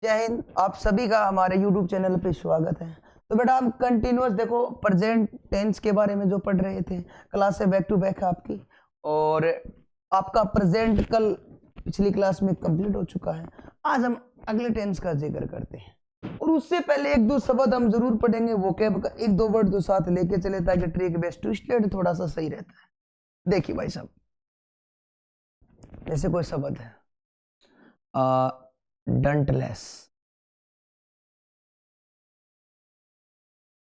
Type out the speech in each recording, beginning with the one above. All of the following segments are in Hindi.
जय हिंद। आप सभी का हमारे YouTube चैनल पे स्वागत है। तो बेटा हम कंटिन्यूअस देखो प्रेजेंट टेंस के बारे में जो पढ़ रहे थे, क्लास से बैक टू बैक है आपकी, और आपका प्रेजेंट कल पिछली क्लास में कंप्लीट हो चुका है। आज हम अगले टेंस का जिक्र करते हैं, और उससे पहले एक दो शब्द हम जरूर पढ़ेंगे। वोकैब का एक दो वर्ड जो साथ लेके चले ताकि ट्रिक बेस्ट ट्विस्टेड थोड़ा सा सही रहता है। देखिए भाई साहब, जैसे कोई शब्द है डंटलेस,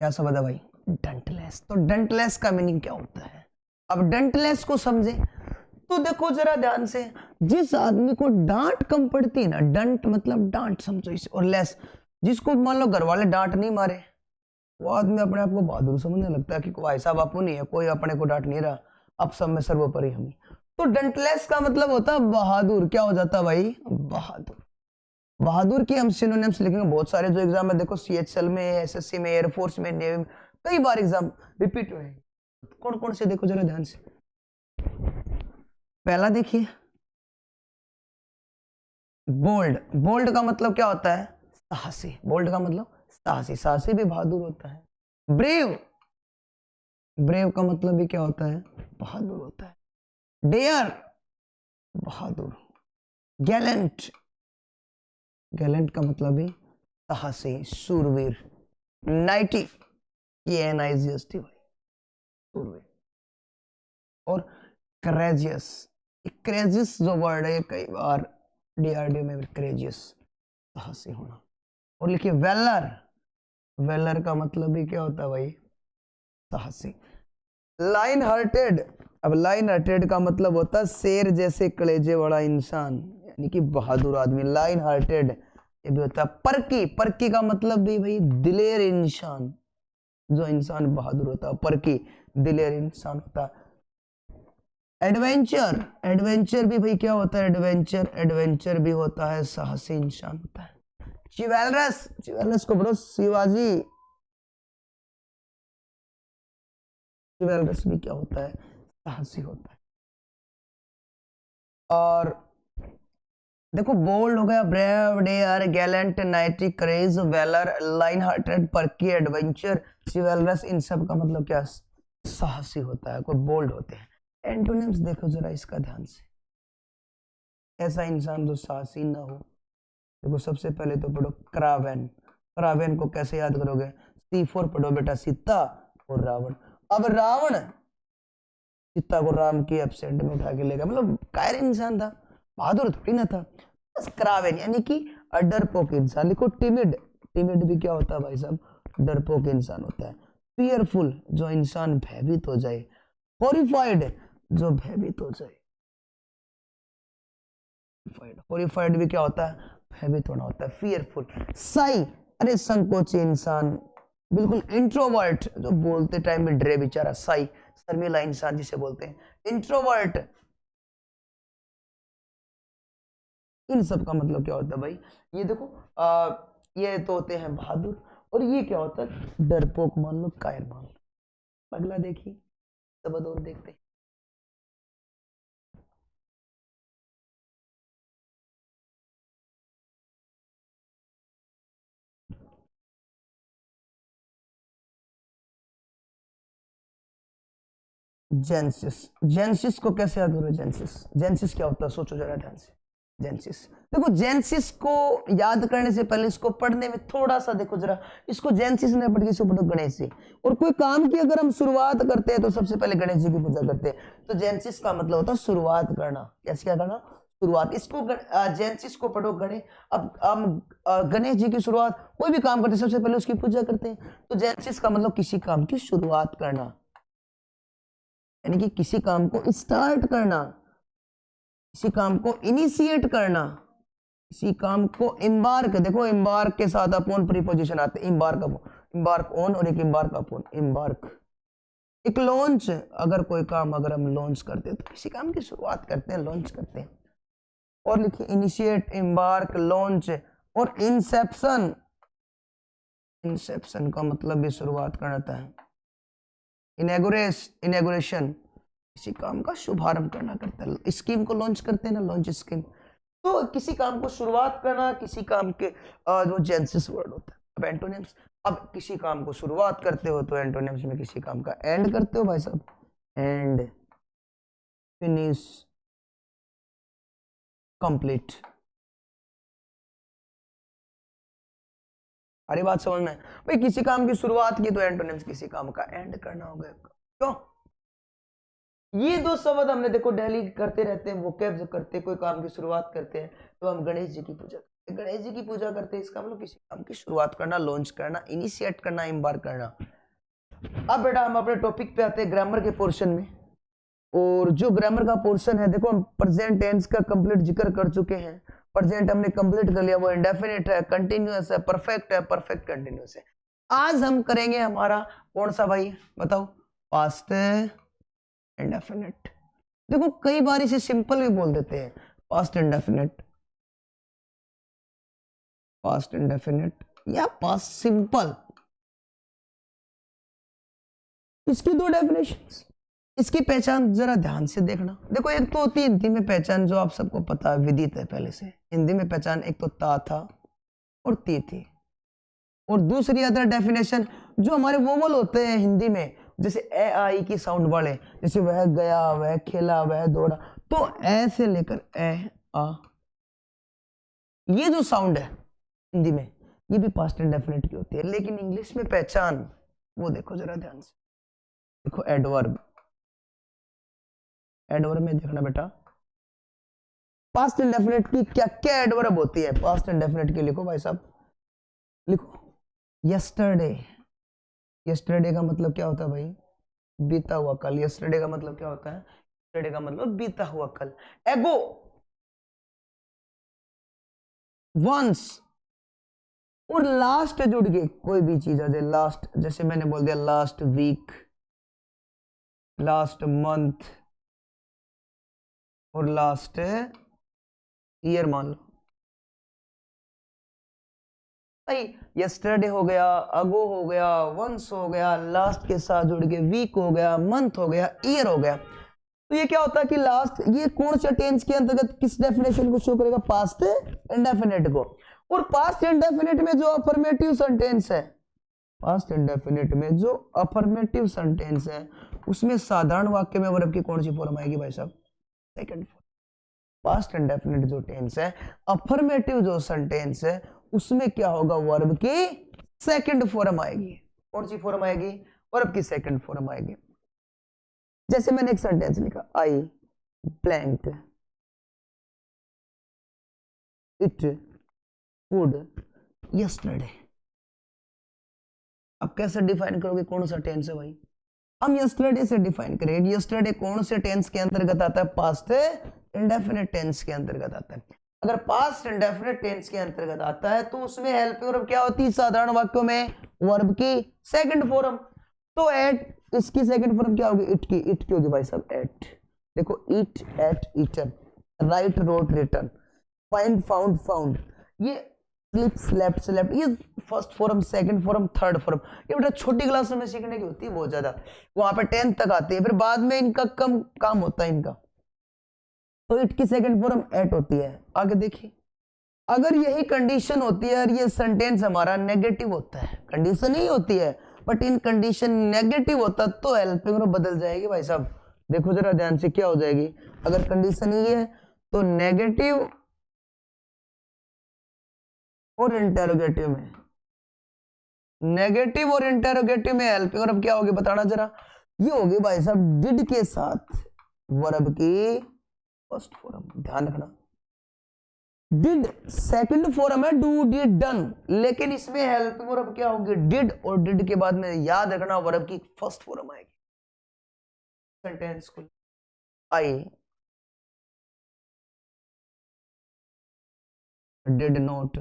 क्या शब्द है भाई? डंटलेस। तो डंटलेस का मीनिंग क्या होता है? अब डंटलेस को समझे तो देखो जरा ध्यान से, जिस आदमी को डांट कम पड़ती है ना, डंट मतलब डांट समझो इसे, और लेस जिसको मान लो घर वाले डांट नहीं मारे, वो आदमी अपने आप को बहादुर समझने लगता है कि भाई साहब आपको नहीं है, कोई अपने को डांट नहीं रहा, अब सब में सर्वोपरि हम। तो डंटलेस का मतलब होता है बहादुर। क्या हो जाता है भाई? बहादुर। बहादुर की हम सिनोनिम्स लिखेंगे बहुत सारे, जो एग्जाम में देखो सीएचएल में, एसएससी में, एयरफोर्स में, नेवी में कई बार एग्जाम रिपीट हुए। कौन कौन से देखो जरा ध्यान से। पहला देखिए बोल्ड। बोल्ड का मतलब क्या होता है? साहसी। बोल्ड का मतलब साहसी। साहसी भी बहादुर होता है। ब्रेव, ब्रेव का मतलब भी क्या होता है? बहादुर होता है। डेयर, बहादुर। गैलेंट, गैलेंट का मतलब भी साहसी, शूरवीर। नाइटी, ये NIGST भाई, शूरवीर। और करेजियस, करेजियस जो वर्ड है कई बार DRDO में करेजियस, साहसी होना। और लिखिए वेलर। वेलर का मतलब भी क्या होता है भाई? साहसी। Line hearted. अब लाइन हार्टेड का मतलब होता है शेर जैसे कलेजे वाला इंसान, यानी कि बहादुर आदमी। लाइन हार्टेड ये भी होता है। परकी, परकी का मतलब भी भाई दिलेर इंसान, जो इंसान बहादुर होता है परकी दिलेर इंसान होता है। एडवेंचर, एडवेंचर भी भाई क्या होता है? एडवेंचर, एडवेंचर भी होता है साहसी इंसान होता है। चिवैलरस, चिवैलरस को पढ़ो शिवाजी। चिवैलरस भी क्या होता है? साहसी होता है। और देखो बोल्ड हो गया, brave, dare, gallant, knightly, courage, valour, lion hearted, perky, adventure, chivalrous, इन सब का मतलब क्या? साहसी होता है, कोई बोल्ड होते हैं। एंटोनिम्स देखो जरा इसका ध्यान से। ऐसा इंसान जो साहसी ना हो, देखो सबसे पहले तो पढ़ो क्रावेन। क्रावेन को कैसे याद करोगे? C4 पढ़ो बेटा, सीता और रावण। अब रावण सीता को राम की एब्सेंट में उठा के लेगा, मतलब कायर इंसान था, बहादुर थोड़ी ना था। बस क्रावेन यानी कि डरपोक इंसान। लिखो टिमिड, टिमिड भी क्या होता है भाई साहब? डरपोक इंसान होता है। फियरफुल, जो इंसान भयभीत हो जाए। हॉरिफाइड, जो भयभीत हो जाए। हॉरिफाइड भी क्या होता है? भयभीत होना होता है। फियरफुल। साई, अरे संकोची इंसान, बिल्कुल। इंट्रोवर्ट, जो बोलते टाइम में डरे बेचारा, साई शर्मीला इंसान जिसे बोलते हैं। इंट्रोवर्ट, इन सब का मतलब क्या होता है भाई? ये देखो ये तो होते हैं बहादुर, और ये क्या होता है? डरपोक मान लो, कायर मान लो। अगला देखिए, शब्द और देखते हैं। जेंसिस, जेंसिस को कैसे याद करो? जेंसिस, जेंसिस क्या होता है? सोचो जरा ध्यान से। जेंसिस, देखो जेंसिस को याद करने से पहले इसको पढ़ने में थोड़ा सा देखो जरा। इसको जेंसिस ने पढ़ के इसको पढ़ो गणेश जी। और कोई काम की अगर हम शुरुआत करते हैं तो सबसे पहले गणेश जी की पूजा करते हैं। तो जेंसिस का मतलब होता है शुरुआत करना। कैसे क्या करना? शुरुआत। इसको जेंसिस को पढ़ो गणेश। अब हम गणेश जी की शुरुआत कोई भी काम करते हैं सबसे पहले उसकी पूजा करते हैं। तो जेंसिस का मतलब किसी काम की शुरुआत करना, यानी कि किसी काम को स्टार्ट करना, किसी काम को इनिशिएट करना, किसी काम को एम्बार्क। देखो एम्बार्क के साथ अपॉन प्रीपोजिशन आते हैं। एम्बार्क अपॉन, एम्बार्क ऑन, और एक एम्बार्क अपॉन, एम्बार्क। एक लॉन्च, अगर कोई काम अगर हम लॉन्च करते हैं तो किसी काम की शुरुआत करते हैं, लॉन्च करते हैं। और लिखिए इनिशिएट, एम्बार्क, लॉन्च। और इंसेप्शन, इंसेप्शन का मतलब भी शुरुआत करना है। इनॉग्रेशन, किसी काम का शुभारंभ करना करता है। स्कीम को लॉन्च करते हैं ना, लॉन्च स्कीम। तो किसी काम को शुरुआत करना, किसी काम के जो जेंसिस वर्ड होता है। अब एंटोनिम्स, अब किसी काम को शुरुआत करते हो तो एंटोनिम्स में किसी काम का एंड करते हो भाई साहब, एंड, फिनिश, कंप्लीट। अरे बात समझ में भाई, किसी काम की शुरुआत की तो एंटोनिम्स किसी काम का एंड करना होगा। क्यों? ये दो शब्द हमने देखो डेली करते रहते हैं, वोकैब करते, कोई काम की शुरुआत करते हैं तो हम गणेश जी की पूजा करते हैं, गणेश जी की पूजा करते हैं, इसका मतलब किसी काम की शुरुआत करना, लॉन्च करना, इनिशिएट करना, इम्बार्क करना। अब बेटा हम अपने टॉपिक पे आते हैं, ग्रामर के पोर्शन में। और जो ग्रामर का पोर्शन है, देखो हम प्रेजेंट टेंस का कंप्लीट जिक्र कर चुके हैं। प्रेजेंट हमने कंप्लीट कर लिया, वो इंडेफिनिट है, कंटिन्यूअस है, परफेक्ट है, परफेक्ट कंटिन्यूअस है। आज हम करेंगे हमारा कौन सा भाई बताओ, पास्ट इंडेफिनिट। देखो कई बार इसे सिंपल भी बोल देते हैं, पास्ट इंडेफिनिट, पास्ट इंडेफिनिट या पास्ट सिंपल। इसकी दो डेफिनेशंस, इसकी पहचान जरा ध्यान से देखना। देखो एक तो होती है हिंदी में पहचान, जो आप सबको पता है, विदित है पहले से। हिंदी में पहचान एक तो ता था और ती थी, और दूसरी अदर डेफिनेशन जो हमारे वोवल होते हैं हिंदी में, जैसे ए आई की साउंड वाले, जैसे वह गया, वह खेला, वह दौड़ा, तो ए से लेकर ए आ, ये जो साउंड है हिंदी में, ये भी पास्ट इंडेफिनिट की होती है। लेकिन इंग्लिश में पहचान, वो देखो जरा ध्यान से, देखो एडवर्ब, एडवर्ब में देखना बेटा, पास्ट इंडेफिनिट की क्या क्या एडवर्ब होती है। पास्ट इंडेफिनिट की लिखो भाई साहब, लिखो यस्टरडे। यस्टरडे का मतलब क्या होता है भाई, बीता हुआ कल। यस्टरडे का मतलब क्या होता है, यस्टरडे का मतलब बीता हुआ कल। एगो, वंस, और लास्ट जुड़ के कोई भी चीज आ जाए, लास्ट, जैसे मैंने बोल दिया लास्ट वीक, लास्ट मंथ और लास्ट ईयर मान लो भाई। यस्टरडे हो गया, अगो हो गया, वंस हो गया, लास्ट के साथ जुड़ के वीक हो गया, मंथ हो गया, ईयर हो गया। तो ये क्या होता है कि लास्ट, ये कौन से टेंस के अंतर्गत किस डेफिनेशन को शो करेगा, पास्ट इंडेफिनिट को। और पास्ट इंडेफिनिट में जो अफर्मेटिव सेंटेंस है, पास्ट इंडेफिनिट में जो अफर्मेटिव सेंटेंस है, उसमें साधारण वाक्य में वर्ब की कौन सी फॉर्म आएगी भाई साहब, सेकंड फॉर्म। पास्ट इंडेफिनिट जो टेंस है, अफर्मेटिव जो सेंटेंस है, उसमें क्या होगा, वर्ब की सेकंड फॉर्म आएगी। कौन सी फॉर्म आएगी, वर्ब की सेकंड फॉर्म आएगी। जैसे मैंने एक सेंटेंस लिखा, आई ब्लैंक इट फूड यस्टरडे। अब कैसे डिफाइन करोगे कौन सा टेंस है भाई, हम यस्टरडे से डिफाइन करेंगे। यस्टरडे कौन से टेंस के अंतर्गत आता है, पास्ट इंडेफिनिट टेंस के अंतर्गत आता है। अगर पास्ट इंडेफिनिट टेंस के अंतर्गत आता है तो उसमें हेल्पिंग वर्ब क्या होती है, साधारण वाक्यों में वर्ब की सेकंड फॉर्म। तो एट, इसकी सेकंड फॉर्म क्या होगी, इट की, इट की होगी भाई साहब एट। देखो eat, ate, eaten, write, wrote, written, find, found, found, ये स्लिप, स्लेप्ट, स्लेप्ट, ये first form, second form, third form. ये बेटा छोटी क्लास में सीखने की होती है बहुत ज्यादा, वहां पे 10th तक आती है, फिर बाद में इनका कम काम होता है इनका। तो इट की सेकंड फॉर्म एट होती है। आगे देखिए, अगर यही कंडीशन होती है और ये सेंटेंस हमारा नेगेटिव होता है, कंडीशन ही होती है बट इन कंडीशन नेगेटिव होता तो हेल्पिंग वर्ब बदल जाएगी भाई साहब। देखो जरा ध्यान से क्या हो जाएगी, अगर कंडीशन ही है तो नेगेटिव और इंटेरोगेटिव में, नेगेटिव और इंटेरोगेटिव में हेल्पिंग वर्ब क्या होगी बताना जरा। ये होगी भाई साहब डिड के साथ वर्ब की फर्स्ट फॉर्म। ध्यान रखना, डिड सेकंड फॉर्म है, डू, डिड, डन, लेकिन इसमें हेल्पिंग वर्ब क्या होगी, डिड, और डिड के बाद में याद रखना वर्ब की फर्स्ट फॉर्म आएगी। सेंटेंस को, I did not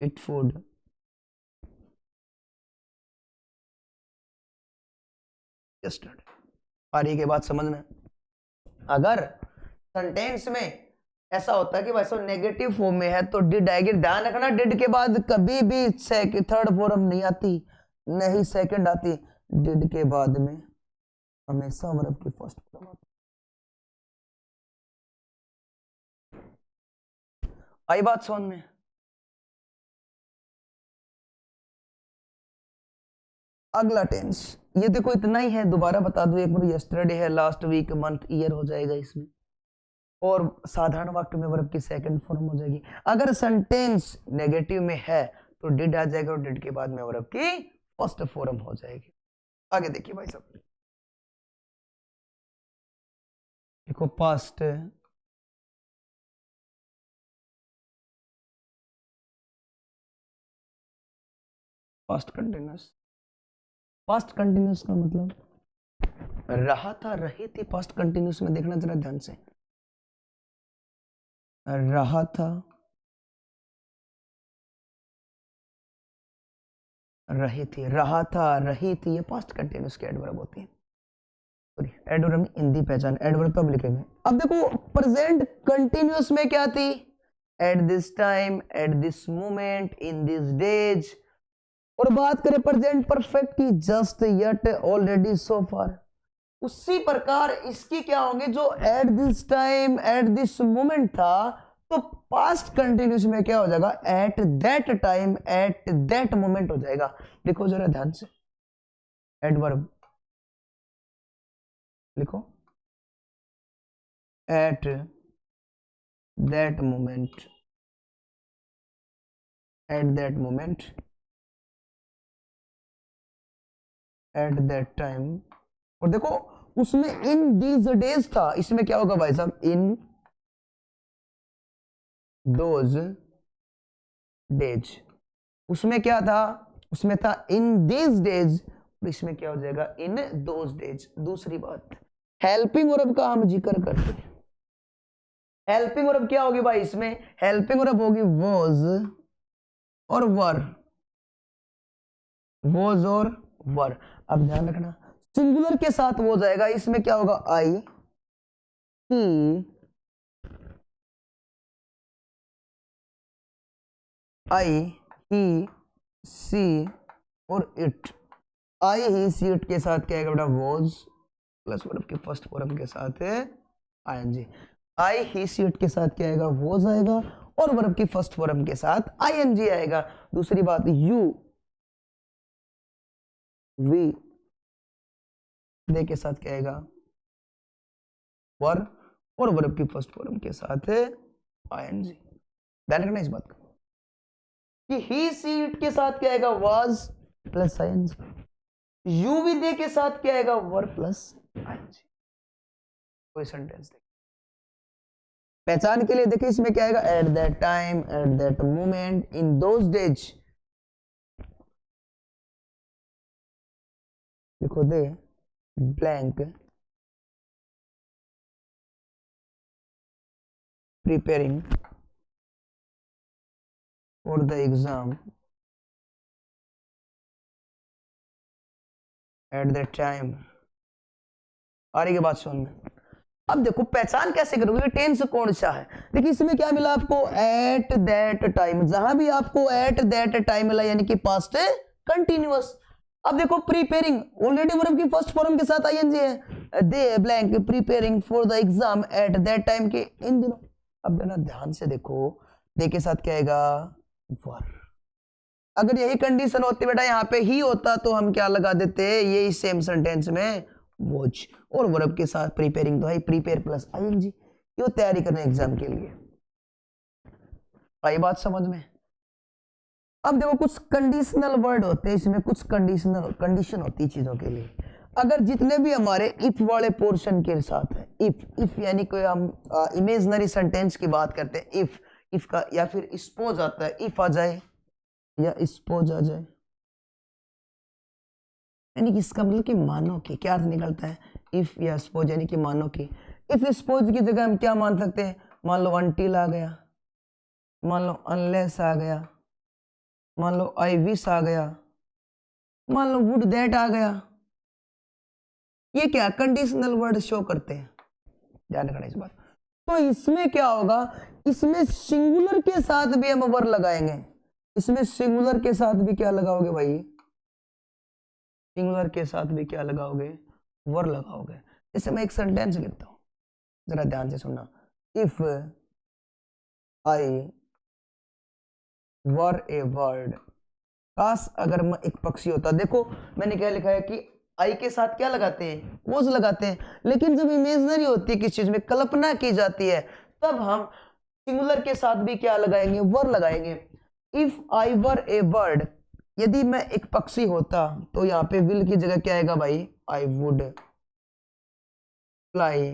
eat food yesterday. आ रही के बाद समझ में। अगर सेंटेंस में ऐसा होता है कि वैसे नेगेटिव फॉर्म में है तो डिड आएगी। ध्यान रखना डिड के बाद कभी भी थर्ड फॉर्म नहीं आती, नहीं सेकंड आती, डिड के बाद में हमेशा वर्ब की फर्स्ट फॉर्म आती। आई बात समझ में? अगला टेंस, ये देखो इतना ही है, दोबारा बता दूं एक बार, यस्टरडे है, लास्ट वीक, मंथ, ईयर हो जाएगा इसमें, और साधारण वाक्य में वर्ब की सेकंड फॉर्म हो जाएगी। अगर सेंटेंस नेगेटिव में है तो डिड आ जाएगा, और डिड के बाद में वर्ब की फर्स्ट फॉर्म हो जाएगी। आगे देखिए भाई साहब, देखो past, past continuous, past continuous का मतलब रहा था, रही थी, पास्ट कंटिन्यूस में देखना जरा ध्यान से, रहा था, रही थी, रहा था, रही थी, ये पास्ट कंटिन्यूस के एडवर्ब होते हैं। सॉरी, एडवर्ब हिंदी पहचान, एडवर्ब तो अब लिखेंगे। अब देखो प्रेजेंट कंटिन्यूस में क्या थी, at this time, at this moment, in this days. और बात करें प्रेजेंट परफेक्ट की, जस्ट, यट, ऑलरेडी, सो फार, उसी प्रकार इसकी क्या होंगे, जो at this time, at this moment था, तो पास्ट कंटिन्यूस में क्या हो जाएगा, eight that time, at that moment हो जाएगा। लिखो जरा ध्यान से, एडवर्ब लिखो, eight that moment, eight that moment, eight that time, और देखो उसमें इन दीज डेज था, इसमें क्या होगा भाई साहब, इन दोज डेज, उसमें क्या था, उसमें था इन दीज डेज, और इसमें क्या हो जाएगा, इन दोज डेज। दूसरी बात, हेल्पिंग वर्ब का हम जिक्र करते हैं, हेल्पिंग वर्ब क्या होगी भाई इसमें, हेल्पिंग वर्ब होगी वॉज और वर, वॉज और वर। अब ध्यान रखना, सिंगुलर के साथ वो जाएगा, इसमें क्या होगा, आई, ही, आई, ही, सी और it. I, he, C, it के साथ क्या आएगा बेटा, वॉज प्लस वर्ब की फर्स्ट फॉर्म के साथ है ING. I, he, C, it के साथ क्या आएगा, वॉज आएगा, और वर्ब की फर्स्ट फॉर्म के साथ आईएनजी आएगा। दूसरी बात, यू, वी, दे के साथ क्या आएगा, वर, और वर्ब की फर्स्ट फॉर्म के साथ है आईएनजी। ध्यान रखना इस बात का कि ही, सी, इट के साथ क्या आएगा, was plus ING, you, we, they के साथ क्या आएगा, वर प्लस आईएनजी। कोई सेंटेंस देखिए, पहचान के लिए देखिए इसमें क्या आएगा, at that time, at that moment, in those days. लिखो they blank preparing for the exam at that time. आ रही है बात समझ में? अब देखो पहचान कैसे करोगे, टेंस कौन सा है, देखिए इसमें क्या मिला आपको, एट दैट टाइम, जहां भी आपको एट दैट टाइम मिला यानी कि पास्ट कंटिन्यूअस। अब देखो प्रिपेयरिंग, ऑलरेडी वर्ब की फर्स्ट फॉर्म के साथ आईएनजी है, they blank preparing for the exam at that time के इन दिनों। अब देना ध्यान से देखो, दे के साथ क्या आएगा, वर। अगर यही कंडीशन होती बेटा यहाँ पे ही होता तो हम क्या लगा देते, यही सेम सेंटेंस में वॉच, और वर्ब के साथ प्रिपेयरिंग तो है, प्रिपेयर प्लस आईएनजी, क्यों, तैयारी करने एग्जाम के लिए। आई बात समझ में? अब देखो कुछ कंडीशनल वर्ड होते हैं इसमें, कुछ कंडीशनल कंडीशन होती है चीजों के लिए। अगर जितने भी हमारे इफ वाले पोर्शन के साथ है, इफ यानी कोई हम इमेजनरी सेंटेंस की बात करते हैं, इफ का, या फिर स्पोज आता है, इफ आ जाए या स्पोज आ जाए, यानी कि इसका मतलब कि मानो की, क्या अर्थ निकलता है, इफ या स्पोज यानी कि मानो की। इफ स्पोज की जगह हम क्या मान सकते हैं, मान लो अनटिल आ गया, मान लो अनलेस आ गया, मान लो आई विश आ गया, मान लो वुड दैट आ गया। ये क्या कंडीशनल वर्ड शो करते हैं, ध्यान रखना इस बात। तो इसमें क्या होगा, इसमें सिंगुलर के साथ भी हम वर लगाएंगे, इसमें सिंगुलर के साथ भी क्या लगाओगे भाई, सिंगुलर के साथ भी क्या लगाओगे, वर लगाओगे। जैसे मैं एक सेंटेंस लिखता हूं, जरा ध्यान से सुनना, if I were A bird, काश अगर मैं एक पक्षी होता। देखो मैंने क्या लिखा है कि आई के साथ क्या लगाते हैं, वॉज लगाते हैं, लेकिन जब इमेजिनरी होती है किस चीज में, कल्पना की जाती है, तब हम सिंगुलर के साथ भी क्या लगाएंगे, वर लगाएंगे। If I were A bird, यदि मैं एक पक्षी होता, तो यहाँ पे विल की जगह क्या आएगा भाई, I would fly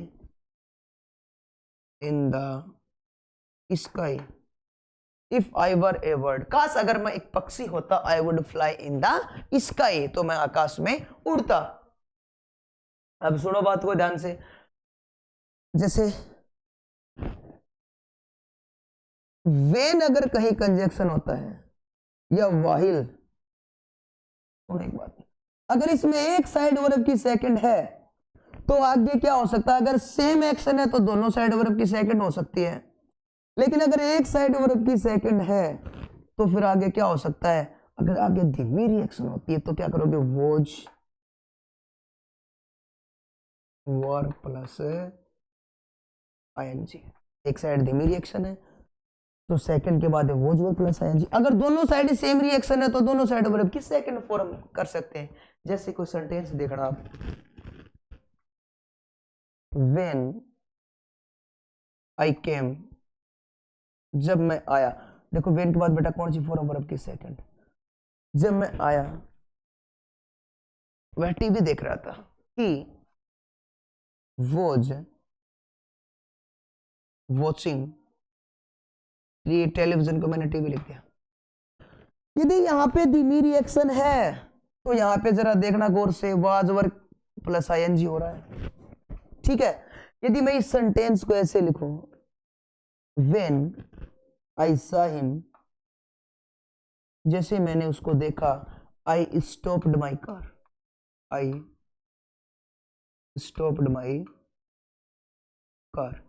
in the sky. If I were A bird, काश अगर मैं एक पक्षी होता, I would fly in the sky, तो मैं आकाश में उड़ता। अब सुनो बात को ध्यान से, जैसे वेन अगर कहीं कंजक्शन होता है या वाहिल, सुनो एक बात, अगर इसमें एक साइड वर्ब की सेकंड है तो आगे क्या हो सकता है, अगर सेम एक्शन है तो दोनों साइड वर्ब की सेकंड हो सकती है, लेकिन अगर एक साइड वर्ब की सेकंड है तो फिर आगे क्या हो सकता है, अगर आगे धीमी रिएक्शन होती है तो क्या करोगे, वोज वर प्लस आईएनजी। एक साइड धीमी रिएक्शन है तो सेकंड के बाद है वोज वर प्लस आईएनजी। अगर दोनों साइड सेम रिएक्शन है तो दोनों साइड वर्ब की सेकंड फॉर्म कर सकते हैं। जैसे कोई सेंटेंस देखना आप, व्हेन आई केम, जब मैं आया। देखो वेन के बाद बेटा कौन सी फॉर्म वर्ब की सेकंड, जब मैं आया, वह टीवी देख रहा था, ही वॉज वॉचिंग, ये टेलीविजन को मैंने टीवी लिख दिया। यदि यहाँ पे धीमी रिएक्शन है तो यहाँ पे जरा देखना गौर से, वाज वर्ब प्लस आईएनजी हो रहा है, ठीक है। यदि मैं इस सेंटेंस को ऐसे लिखूं, व्हेन आई सॉ हिम, जैसे मैंने उसको देखा, I stopped my car, I stopped my car.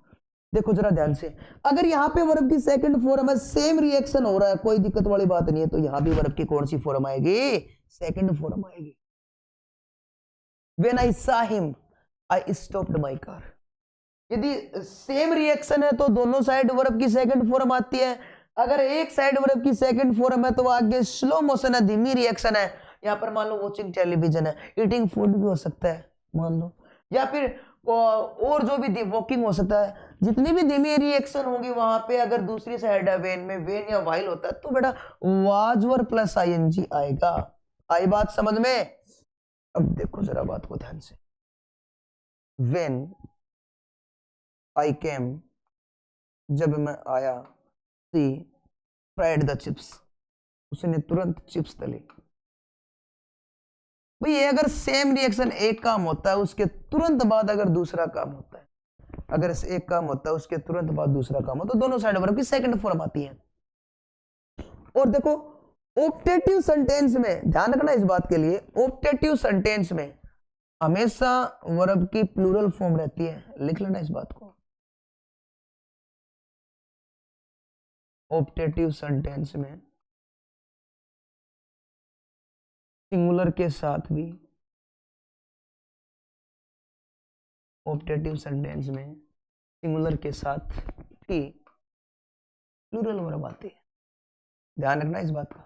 देखो जरा ध्यान से, अगर यहाँ पे वर्ब की सेकंड फॉर्म है, सेम रिएक्शन हो रहा है, कोई दिक्कत वाली बात नहीं है, तो यहां भी वर्ब की कौन सी फॉर्म आएगी, सेकंड फॉर्म आएगी। When I saw him I stopped my car. यदि सेम रिएक्शन है तो दोनों साइड वर्ब की सेकंड फॉर्म आती है। अगर एक साइड वर्ब की सेकंड फॉर्म है तो आगे स्लो मोशन है, धीमी रिएक्शन है। यहाँ पर मान लो वॉचिंग टेलीविजन है, ईटिंग फूड भी हो सकता है मान लो, या फिर और जो भी वॉकिंग हो सकता है। जितनी भी धीमी रिएक्शन होगी वहां पे अगर दूसरी साइड है वेन में, वेन या वाइल होता है, तो बेटा वाज वर्ब प्लस आईएनजी आएगा। आई बात समझ में? अब देखो जरा बात को ध्यान से, वेन आई केम, जब मैं आया, सी फ्राइड द चिप्स, उसने तुरंत चिप्स तली। भाई ये अगर सेम रिएक्शन एक काम होता है उसके तुरंत बाद अगर दूसरा काम होता है, अगर एक काम होता है उसके तुरंत बाद दूसरा काम हो, तो दोनों साइड वर्ब की सेकंड फॉर्म आती है। और देखो ऑप्टेटिव सेंटेंस में ध्यान रखना इस बात के लिए, ऑप्टेटिव सेंटेंस में हमेशा वर्ब की प्लूरल फॉर्म रहती है, लिख लेना इस बात को। ऑप्टेटिव सेंटेंस में सिंगुलर के साथ भी, ऑप्टेटिव सेंटेंस में सिंगुलर के साथ भी प्लूरल वर्ब आती है, ध्यान रखना इस बात का।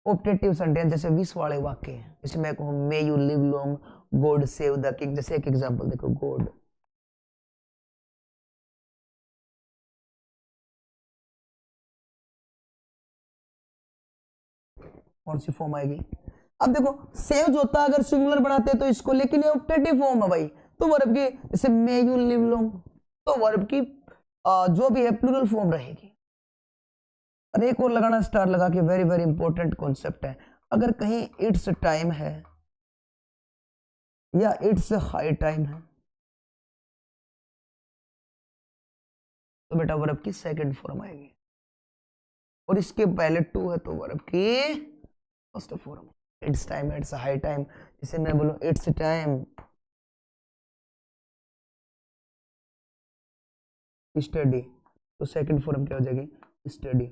ऑप्टेटिव सेंटेंस जैसे विश वाले वाक्य हैं, जैसे मैं कहूं may you live long, God save the king, जैसे एक एग्जांपल देखो, गॉड कौन सी फॉर्म आएगी। अब देखो सेव जो होता है अगर सिंगुलर बनाते हैं तो इसको, लेकिन ये ऑप्टेटिव फॉर्म है भाई, तो वर्ब की जैसे मे यू लिव लॉन्ग, तो वर्ब की जो भी है प्लूरल फॉर्म रहेगी। और एक और लगाना स्टार लगा के, वेरी वेरी इंपॉर्टेंट कॉन्सेप्ट है, अगर कहीं इट्स टाइम है या इट्स हाई टाइम है तो बेटा वर्ब की सेकंड फॉर्म आएगी, और इसके पहले टू है तो वर्ब की first form. It's time, it's high time, जैसे मैं बोलूं इट्स टाइम स्टडी, तो सेकंड फॉर्म क्या हो जाएगी, स्टडी।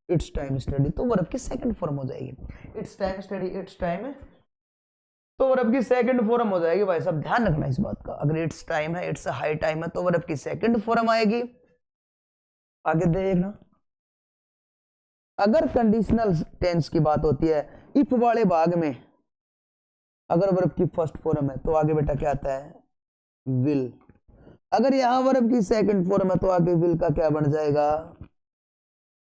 इट्स टाइम स्टडी, तो वर्ब की सेकंड फॉर्म हो जाएगी। It's time study, it's time, तो वर्ब की सेकंड फॉर्म हो जाएगी। भाई साहब ध्यान रखना इस बात का, अगर इट्स टाइम है, इट्स हाई टाइम है, तो वर्ब की सेकंड फॉर्म आएगी। आगे देखना, अगर कंडीशनल टेंस की बात होती है, इफ वाले भाग में अगर वर्ब की फर्स्ट फॉर्म है तो आगे बेटा क्या आता है, विल। अगर यहां वर्ब की सेकंड फॉर्म है तो आगे विल का क्या बन जाएगा,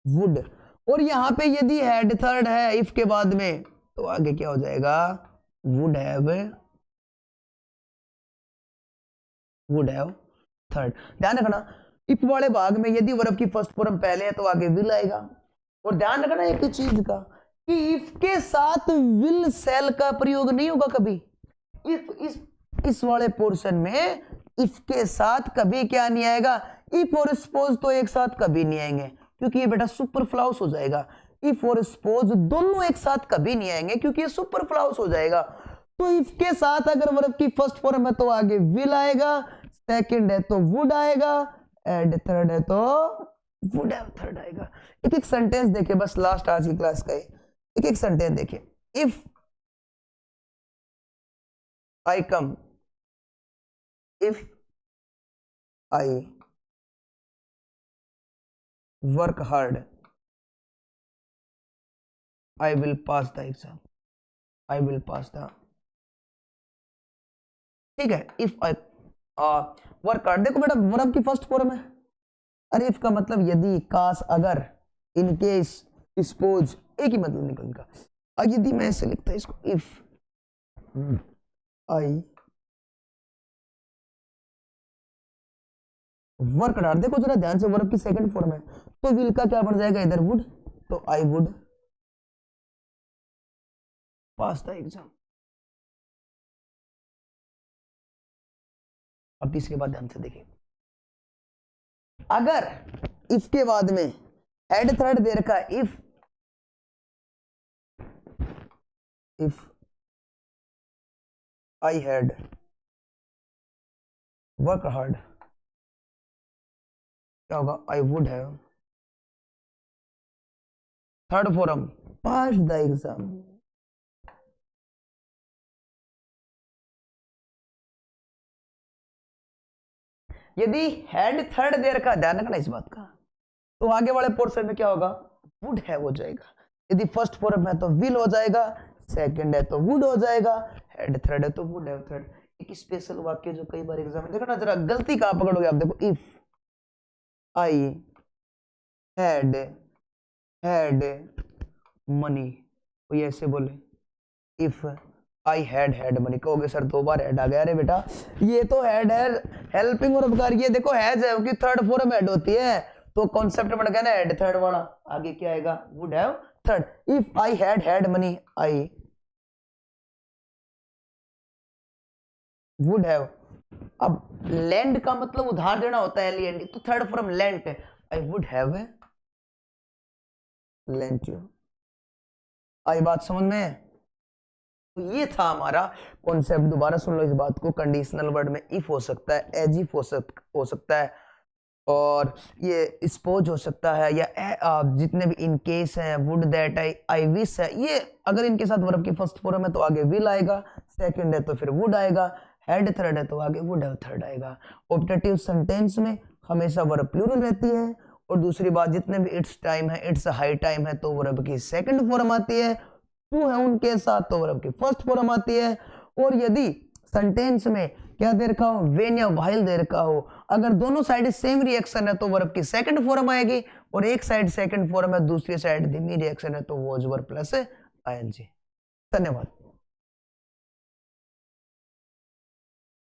वुड। और यहां पे यदि हैड थर्ड है इफ के बाद में तो आगे क्या हो जाएगा, would have, would have third. ध्यान रखना इफ वाले भाग में यदि वर्ब की फर्स्ट फॉर्म पहले है तो आगे विल आएगा। और ध्यान रखना एक चीज का कि इफ के साथ विल सेल का प्रयोग नहीं होगा कभी। इफ इस वाले पोर्शन में इफ के साथ कभी क्या नहीं आएगा, इफ और सपोज तो एक साथ कभी नहीं आएंगे क्योंकि ये बेटा सुपरफ्लाउस हो जाएगा। इफ और सपोज दोनों एक साथ कभी नहीं आएंगे क्योंकि ये सुपरफ्लाउस हो जाएगा। तो इफ के साथ अगर वर्ब की फर्स्ट फॉर्म है तो आगे विल आएगा, सेकंड है तो वुड आएगा, एंड थर्ड है तो वुड हैव थर्ड आएगा। एक एक सेंटेंस देखिए बस लास्ट आज की क्लास का एक एक सेंटेंस देखिए। If I come, if I work hard, I will pass the exam, I will pass the, ठीक है। इफ आई वर्क हार्ड, देखो बेटा वर्ब की फर्स्ट फॉर्म है। अरे इफ का मतलब यदि, काश, अगर, इन केस, सपोज, एक ही मतलब निकलेगा। और यदि मैं ऐसे लिखता इसको, इफ आई वर्क हार्ड, देखो जरा ध्यान से वर्ब की सेकंड फॉर्म है तो विल का क्या बन जाएगा इधर, वुड, तो I would pass the exam. अब इसके बाद ध्यान से देखिए, अगर इफ के बाद में एड थर्ड दे रखा है, if I had work hard, क्या होगा, आई would have third form pass the exam. यदि हैड थर्ड दे रखा, ध्यान रखना इस बात का, तो आगे वाले पोर्शन में क्या होगा, वुड हैव हो जाएगा। यदि फर्स्ट फॉर्म है तो विल हो जाएगा, सेकंड है तो वुड हो जाएगा, हेड थर्ड है तो वुड हैव थर्ड। एक स्पेशल वाक्य जो कई बार एग्जाम में देखो ना, जरा गलती कहां पकड़ोगे आप, देखो इफ आई हैड मनी, तो ये ऐसे बोले, इफ आई हैड मनी, कहोगे सर दो बार हेड आ गया। अरे बेटा ये तो हेड है हेल्पिंग और उपकार, ये देखो हैज है कि थर्ड फॉर्म हेड होती है तो कॉन्सेप्ट बन गया ना हेड थर्ड वाला, आगे क्या आएगा, would have third. If I had money, I would have. अब लैंड का मतलब उधार देना होता है, लैंड, तो थर्ड फॉर्म लैंड है, I would have lent you. आई बात समझ में? तो ये था हमारा कॉन्सेप्ट, दोबारा सुन लो इस बात को। कंडीशनल वर्ड में इफ हो सकता है, एज इफ हो सकता है, और ये स्पोज हो सकता है, या जितने भी इन केस है, वुड, दैट, आई विश है, ये अगर इनके साथ वर्ब की फर्स्ट फॉर्म है तो आगे विल आएगा, सेकंड है तो फिर वुड आएगा, हेड थर्ड है तो आगे वुड हैव थर्ड आएगा। ऑब्जेक्टिव सेंटेंस में हमेशा वर्ब प्लूरल रहती है। और दूसरी बात, जितने भी इट्स टाइम है, इट्स हाई टाइम है तो वर्ब की सेकंड फॉर्म आती है, टू है उनके साथ तो वर्ब की फर्स्ट फॉर्म आती है। और यदि सेंटेंस में क्या दे रखा हो, व्हेन या व्हाइल दे रखा हो, अगर दोनों साइड सेम रिएक्शन है तो वर्ब की सेकंड फॉर्म आएगी, और एक साइड सेकंड फॉर्म है, दूसरी साइड धीमी रिएक्शन है तो वॉज वर्ब प्लस आईएनजी। धन्यवाद।